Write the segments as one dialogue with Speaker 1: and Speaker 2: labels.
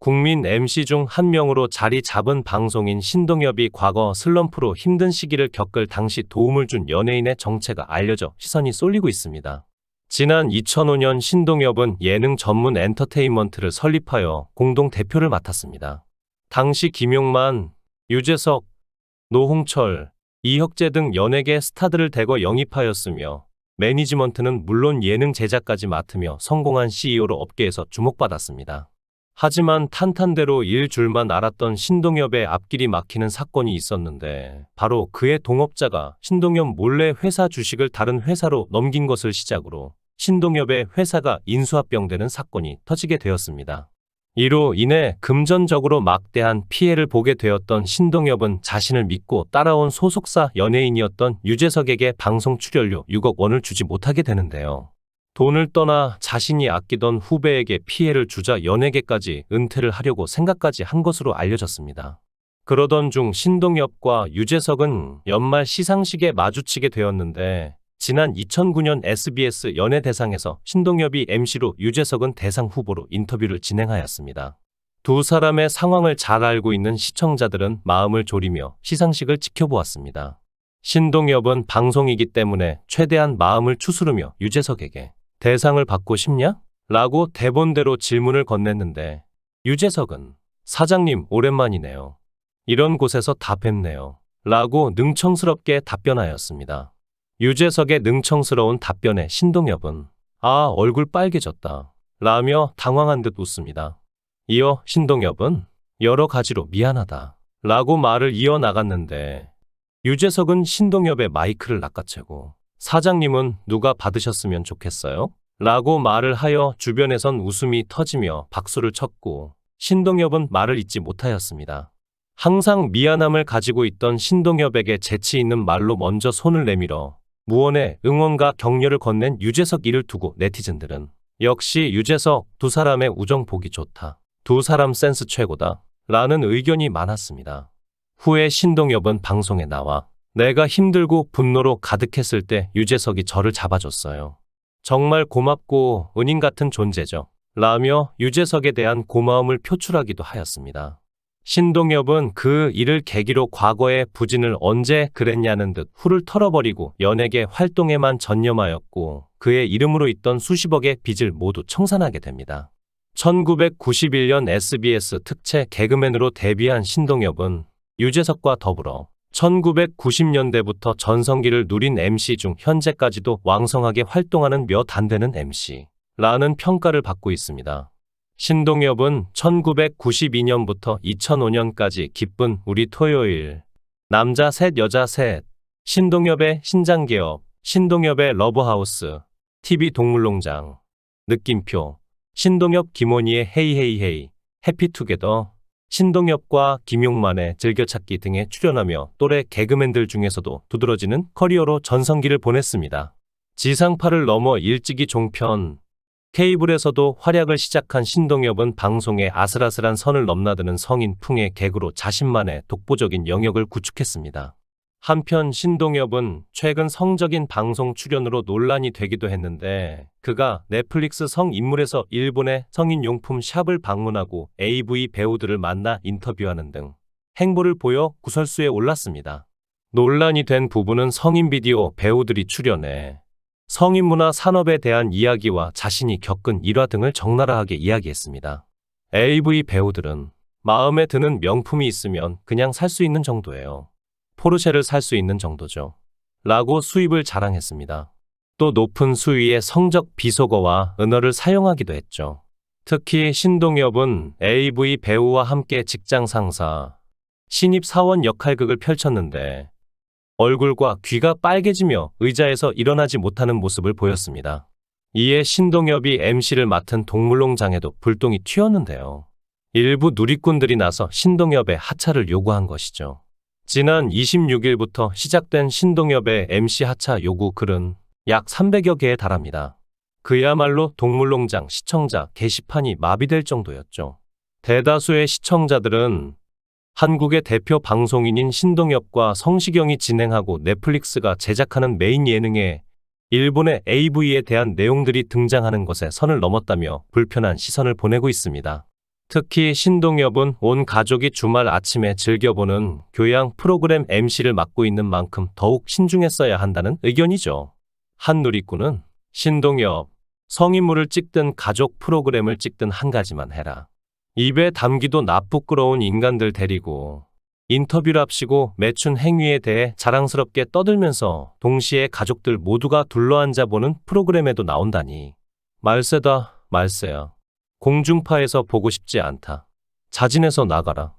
Speaker 1: 국민 MC 중 한 명으로 자리 잡은 방송인 신동엽이 과거 슬럼프로 힘든 시기를 겪을 당시 도움을 준 연예인의 정체가 알려져 시선이 쏠리고 있습니다. 지난 2005년 신동엽은 예능 전문 엔터테인먼트를 설립하여 공동 대표를 맡았습니다. 당시 김용만, 유재석, 노홍철, 이혁재 등 연예계 스타들을 대거 영입하였으며 매니지먼트는 물론 예능 제작까지 맡으며 성공한 CEO로 업계에서 주목받았습니다. 하지만 탄탄대로 일 줄만 알았던 신동엽의 앞길이 막히는 사건이 있었는데 바로 그의 동업자가 신동엽 몰래 회사 주식을 다른 회사로 넘긴 것을 시작으로 신동엽의 회사가 인수합병되는 사건이 터지게 되었습니다. 이로 인해 금전적으로 막대한 피해를 보게 되었던 신동엽은 자신을 믿고 따라온 소속사 연예인이었던 유재석에게 방송 출연료 6억 원을 주지 못하게 되는데요. 돈을 떠나 자신이 아끼던 후배에게 피해를 주자 연예계까지 은퇴를 하려고 생각까지 한 것으로 알려졌습니다. 그러던 중 신동엽과 유재석은 연말 시상식에 마주치게 되었는데 지난 2009년 SBS 연예대상에서 신동엽이 MC로 유재석은 대상 후보로 인터뷰를 진행하였습니다. 두 사람의 상황을 잘 알고 있는 시청자들은 마음을 졸이며 시상식을 지켜보았습니다. 신동엽은 방송이기 때문에 최대한 마음을 추스르며 유재석에게 대상을 받고 싶냐? 라고 대본대로 질문을 건넸는데 유재석은 사장님 오랜만이네요. 이런 곳에서 다 뵙네요. 라고 능청스럽게 답변하였습니다. 유재석의 능청스러운 답변에 신동엽은 아 얼굴 빨개졌다 라며 당황한 듯 웃습니다. 이어 신동엽은 여러 가지로 미안하다 라고 말을 이어나갔는데 유재석은 신동엽의 마이크를 낚아채고 사장님은 누가 받으셨으면 좋겠어요? 라고 말을 하여 주변에선 웃음이 터지며 박수를 쳤고 신동엽은 말을 잇지 못하였습니다. 항상 미안함을 가지고 있던 신동엽에게 재치 있는 말로 먼저 손을 내밀어 무언의 응원과 격려를 건넨 유재석 이를 두고 네티즌들은 역시 유재석 두 사람의 우정 보기 좋다. 두 사람 센스 최고다. 라는 의견이 많았습니다. 후에 신동엽은 방송에 나와 내가 힘들고 분노로 가득했을 때 유재석이 저를 잡아줬어요. 정말 고맙고 은인 같은 존재죠. 라며 유재석에 대한 고마움을 표출하기도 하였습니다. 신동엽은 그 일을 계기로 과거의 부진을 언제 그랬냐는 듯 훌을 털어버리고 연예계 활동에만 전념하였고 그의 이름으로 있던 수십억의 빚을 모두 청산하게 됩니다. 1991년 SBS 특채 개그맨으로 데뷔한 신동엽은 유재석과 더불어 1990년대부터 전성기를 누린 MC 중 현재까지도 왕성하게 활동하는 몇 안 되는 MC라는 평가를 받고 있습니다. 신동엽은 1992년부터 2005년까지 기쁜 우리 토요일, 남자 셋 여자 셋, 신동엽의 신장개업, 신동엽의 러브하우스, TV 동물농장, 느낌표, 신동엽 김원희의 헤이헤이헤이, 해피투게더, 신동엽과 김용만의 즐겨찾기 등에 출연하며 또래 개그맨들 중에서도 두드러지는 커리어로 전성기를 보냈습니다. 지상파를 넘어 일찍이 종편, 케이블에서도 활약을 시작한 신동엽은 방송에 아슬아슬한 선을 넘나드는 성인풍의 개그로 자신만의 독보적인 영역을 구축했습니다. 한편 신동엽은 최근 성적인 방송 출연으로 논란이 되기도 했는데 그가 넷플릭스 성인물에서 일본의 성인용품 샵을 방문하고 AV 배우들을 만나 인터뷰하는 등 행보를 보여 구설수에 올랐습니다. 논란이 된 부분은 성인 비디오 배우들이 출연해 성인문화 산업에 대한 이야기와 자신이 겪은 일화 등을 적나라하게 이야기했습니다. AV 배우들은 마음에 드는 명품이 있으면 그냥 살 수 있는 정도예요. 포르쉐를 살 수 있는 정도죠. 라고 수입을 자랑했습니다. 또 높은 수위의 성적 비속어와 은어를 사용하기도 했죠. 특히 신동엽은 AV 배우와 함께 직장 상사, 신입 사원 역할극을 펼쳤는데 얼굴과 귀가 빨개지며 의자에서 일어나지 못하는 모습을 보였습니다. 이에 신동엽이 MC를 맡은 동물농장에도 불똥이 튀었는데요. 일부 누리꾼들이 나서 신동엽의 하차를 요구한 것이죠. 지난 26일부터 시작된 신동엽의 MC 하차 요구 글은 약 300여 개에 달합니다. 그야말로 동물농장 시청자 게시판이 마비될 정도였죠. 대다수의 시청자들은 한국의 대표 방송인인 신동엽과 성시경이 진행하고 넷플릭스가 제작하는 메인 예능에 일본의 AV에 대한 내용들이 등장하는 것에 선을 넘었다며 불편한 시선을 보내고 있습니다. 특히 신동엽은 온 가족이 주말 아침에 즐겨보는 교양 프로그램 MC를 맡고 있는 만큼 더욱 신중했어야 한다는 의견이죠. 한 누리꾼은 신동엽, 성인물을 찍든 가족 프로그램을 찍든 한 가지만 해라. 입에 담기도 나 부끄러운 인간들 데리고 인터뷰를 앞시고 매춘 행위에 대해 자랑스럽게 떠들면서 동시에 가족들 모두가 둘러앉아 보는 프로그램에도 나온다니. 말세다, 말세야. 공중파에서 보고 싶지 않다. 자진해서 나가라.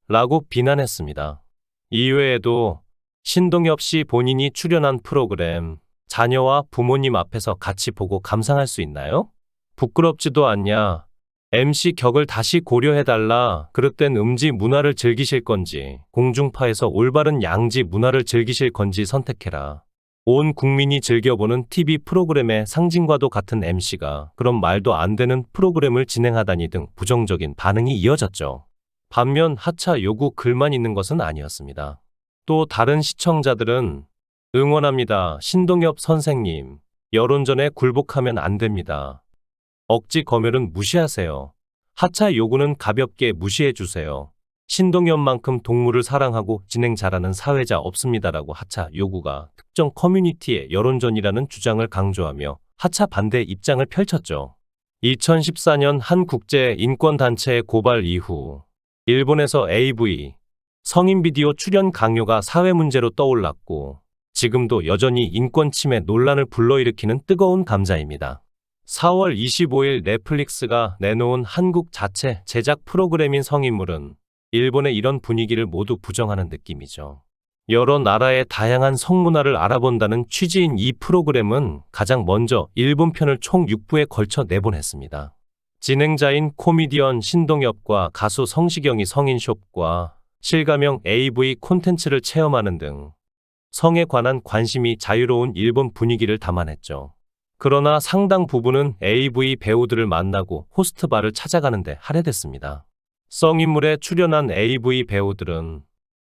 Speaker 1: 라고 비난했습니다. 이외에도 신동엽 씨 본인이 출연한 프로그램 자녀와 부모님 앞에서 같이 보고 감상할 수 있나요? 부끄럽지도 않냐? MC 격을 다시 고려해달라. 그릇된 음지 문화를 즐기실 건지 공중파에서 올바른 양지 문화를 즐기실 건지 선택해라. 온 국민이 즐겨보는 TV 프로그램의 상징과도 같은 MC가 그런 말도 안 되는 프로그램을 진행하다니 등 부정적인 반응이 이어졌죠. 반면 하차 요구 글만 있는 것은 아니었습니다. 또 다른 시청자들은 응원합니다. 신동엽 선생님. 여론전에 굴복하면 안 됩니다. 억지 검열은 무시하세요. 하차 요구는 가볍게 무시해 주세요. 신동엽만큼 동물을 사랑하고 진행 잘하는 사회자 없습니다라고 하차 요구가 특정 커뮤니티의 여론전이라는 주장을 강조하며 하차 반대 입장을 펼쳤죠. 2014년 한 국제 인권단체의 고발 이후 일본에서 AV, 성인 비디오 출연 강요가 사회 문제로 떠올랐고 지금도 여전히 인권 침해 논란을 불러일으키는 뜨거운 감자입니다. 4월 25일 넷플릭스가 내놓은 한국 자체 제작 프로그램인 성인물은 일본의 이런 분위기를 모두 부정하는 느낌이죠. 여러 나라의 다양한 성문화를 알아본다는 취지인 이 프로그램은 가장 먼저 일본 편을 총 6부에 걸쳐 내보냈습니다. 진행자인 코미디언 신동엽과 가수 성시경이 성인숍과 실가명 AV 콘텐츠를 체험하는 등 성에 관한 관심이 자유로운 일본 분위기를 담아냈죠. 그러나 상당 부분은 AV 배우들을 만나고 호스트바를 찾아가는데 할애됐습니다. 성인물에 출연한 AV 배우들은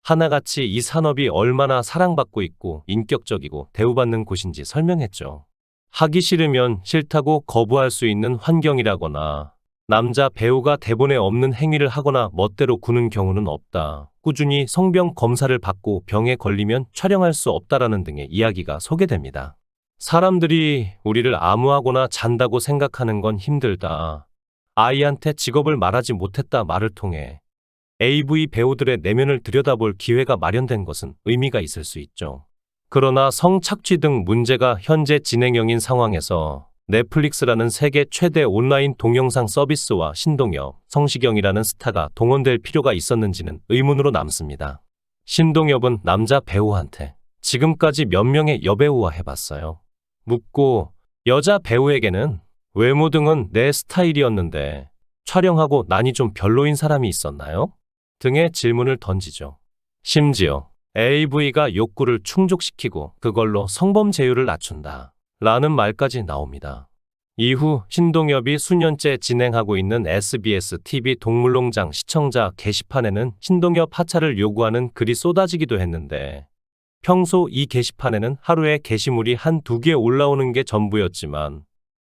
Speaker 1: 하나같이 이 산업이 얼마나 사랑받고 있고 인격적이고 대우받는 곳인지 설명했죠. 하기 싫으면 싫다고 거부할 수 있는 환경이라거나 남자 배우가 대본에 없는 행위를 하거나 멋대로 구는 경우는 없다. 꾸준히 성병 검사를 받고 병에 걸리면 촬영할 수 없다라는 등의 이야기가 소개됩니다. 사람들이 우리를 암호하거나 잔다고 생각하는 건 힘들다. 아이한테 직업을 말하지 못했다 말을 통해 AV 배우들의 내면을 들여다볼 기회가 마련된 것은 의미가 있을 수 있죠. 그러나 성착취 등 문제가 현재 진행형인 상황에서 넷플릭스라는 세계 최대 온라인 동영상 서비스와 신동엽, 성시경이라는 스타가 동원될 필요가 있었는지는 의문으로 남습니다. 신동엽은 남자 배우한테 지금까지 몇 명의 여배우와 해봤어요. 묻고 여자 배우에게는 외모 등은 내 스타일이었는데 촬영하고 나니 좀 별로인 사람이 있었나요? 등의 질문을 던지죠. 심지어 AV가 욕구를 충족시키고 그걸로 성범죄율을 낮춘다. 라는 말까지 나옵니다. 이후 신동엽이 수년째 진행하고 있는 SBS TV 동물농장 시청자 게시판에는 신동엽 하차를 요구하는 글이 쏟아지기도 했는데 평소 이 게시판에는 하루에 게시물이 한두 개 올라오는 게 전부였지만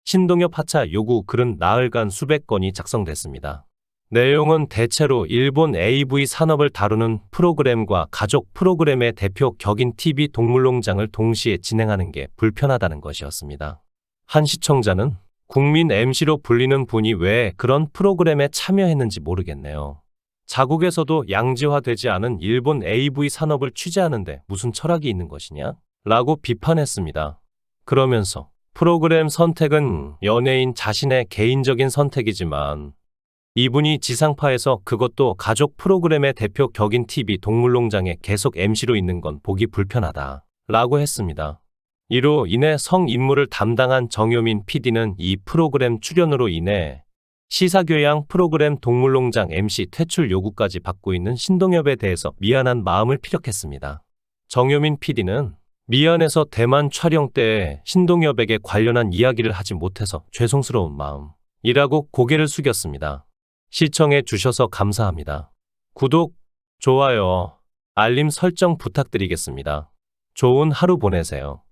Speaker 1: 신동엽 하차 요구 글은 나흘간 수백 건이 작성됐습니다. 내용은 대체로 일본 AV 산업을 다루는 프로그램과 가족 프로그램의 대표 격인 TV 동물농장을 동시에 진행하는 게 불편하다는 것이었습니다. 한 시청자는 국민 MC로 불리는 분이 왜 그런 프로그램에 참여했는지 모르겠네요. 자국에서도 양지화되지 않은 일본 AV 산업을 취재하는데 무슨 철학이 있는 것이냐? 라고 비판했습니다. 그러면서 프로그램 선택은 연예인 자신의 개인적인 선택이지만 이분이 지상파에서 그것도 가족 프로그램의 대표 격인 TV 동물농장에 계속 MC로 있는 건 보기 불편하다 라고 했습니다. 이로 인해 성인물을 담당한 정효민 PD는 이 프로그램 출연으로 인해 시사교양 프로그램 동물농장 MC 퇴출 요구까지 받고 있는 신동엽에 대해서 미안한 마음을 피력했습니다. 정효민 PD는 미안해서 대만 촬영 때 신동엽에게 관련한 이야기를 하지 못해서 죄송스러운 마음이라고 고개를 숙였습니다. 시청해 주셔서 감사합니다. 구독, 좋아요, 알림 설정 부탁드리겠습니다. 좋은 하루 보내세요.